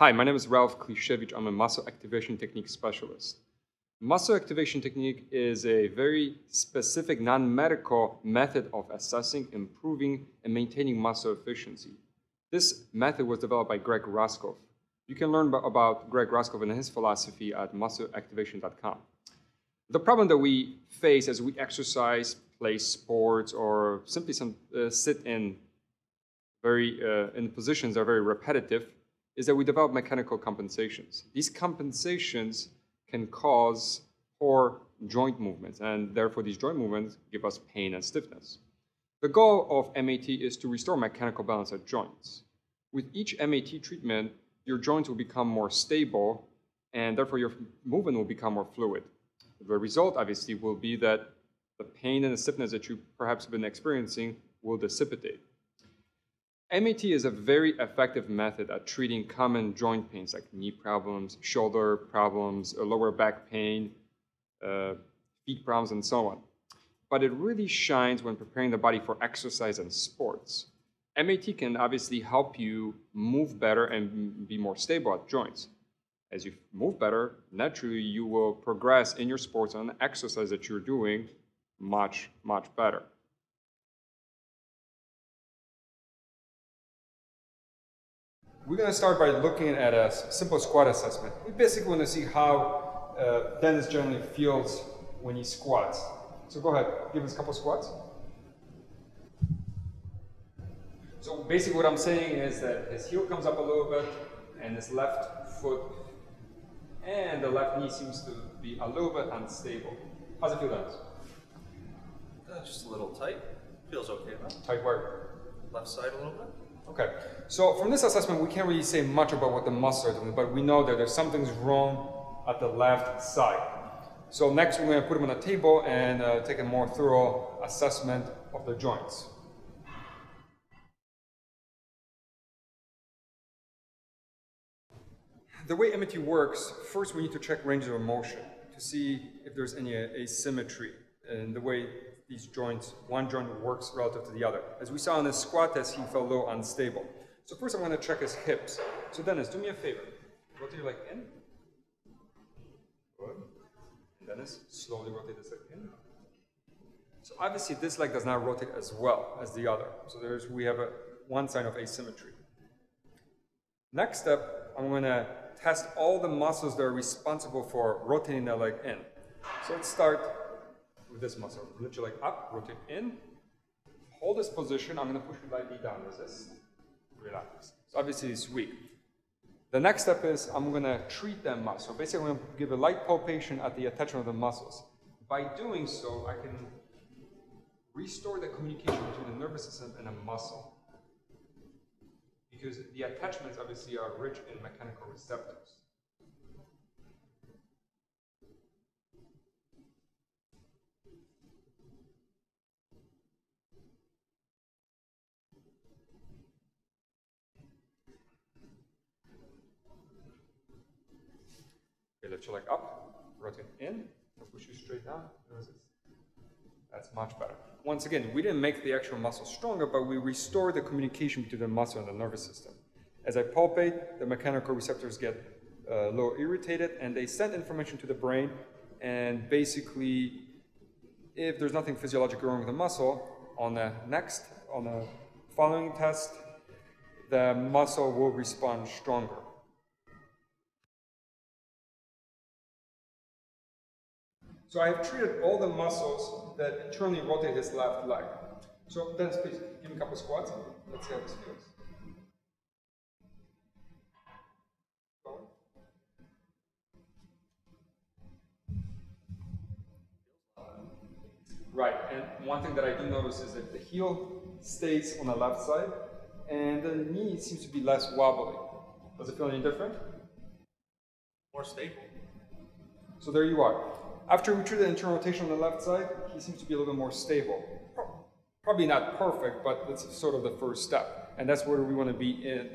Hi, my name is Ralph Klisiewicz. I'm a muscle activation technique specialist. Muscle activation technique is a very specific non-medical method of assessing, improving, and maintaining muscle efficiency. This method was developed by Greg Raskow. You can learn about Greg Raskow and his philosophy at muscleactivation.com. The problem that we face as we exercise, play sports, or simply sit in positions that are very repetitive is that we develop mechanical compensations. These compensations can cause poor joint movements, and therefore these joint movements give us pain and stiffness. The goal of MAT is to restore mechanical balance at joints. With each MAT treatment, your joints will become more stable, and therefore your movement will become more fluid. The result, obviously, will be that the pain and the stiffness that you perhaps have been experiencing will dissipate. MAT is a very effective method at treating common joint pains like knee problems, shoulder problems, lower back pain, feet problems, and so on. But it really shines when preparing the body for exercise and sports. MAT can obviously help you move better and be more stable at joints. As you move better, naturally you will progress in your sports and exercise that you're doing much, much better. We're going to start by looking at a simple squat assessment. We basically want to see how Dennis generally feels when he squats. So go ahead, give us a couple squats. So basically what I'm saying is that his heel comes up a little bit and his left foot and the left knee seems to be a little bit unstable. How's it feel, Dennis? Just a little tight. Feels okay though. Tight where? Left side a little bit. Okay, so from this assessment, we can't really say much about what the muscles are doing, but we know that there's something's wrong at the left side. So next, we're going to put him on a table and take a more thorough assessment of the joints. The way MAT works, first we need to check ranges of motion to see if there's any asymmetry in the way these joints, one joint works relative to the other. As we saw in the squat test, he felt a little unstable. So first I'm going to check his hips. So Dennis, do me a favor. Rotate your leg in. Good. And Dennis, slowly rotate this leg in. So obviously this leg does not rotate as well as the other. So we have one sign of asymmetry. Next step, I'm going to test all the muscles that are responsible for rotating the leg in. So let's start with this muscle. Lift your leg up, rotate in, hold this position. I'm going to push you lightly down. Resist, relax. So obviously it's weak. The next step is I'm going to treat that muscle. Basically, I'm going to give a light palpation at the attachment of the muscles. By doing so, I can restore the communication between the nervous system and a muscle, because the attachments obviously are rich in mechanical receptors. Okay, lift your leg up, rotate in, push you straight down, resist. That's much better. Once again, we didn't make the actual muscle stronger, but we restored the communication between the muscle and the nervous system. As I palpate, the mechanical receptors get a little irritated and they send information to the brain, and basically, if there's nothing physiological wrong with the muscle, on the following test, the muscle will respond stronger. So I have treated all the muscles that internally rotate his left leg. So Dennis, please, give me a couple squats. Let's see how this feels. Right, and one thing that I do notice is that the heel stays on the left side, and the knee seems to be less wobbly. Does it feel any different? More stable. So there you are. After we treat the internal rotation on the left side, he seems to be a little bit more stable. Probably not perfect, but that's sort of the first step. And that's where we want to be in,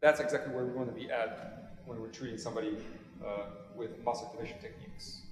that's exactly where we want to be at when we're treating somebody with muscle activation techniques.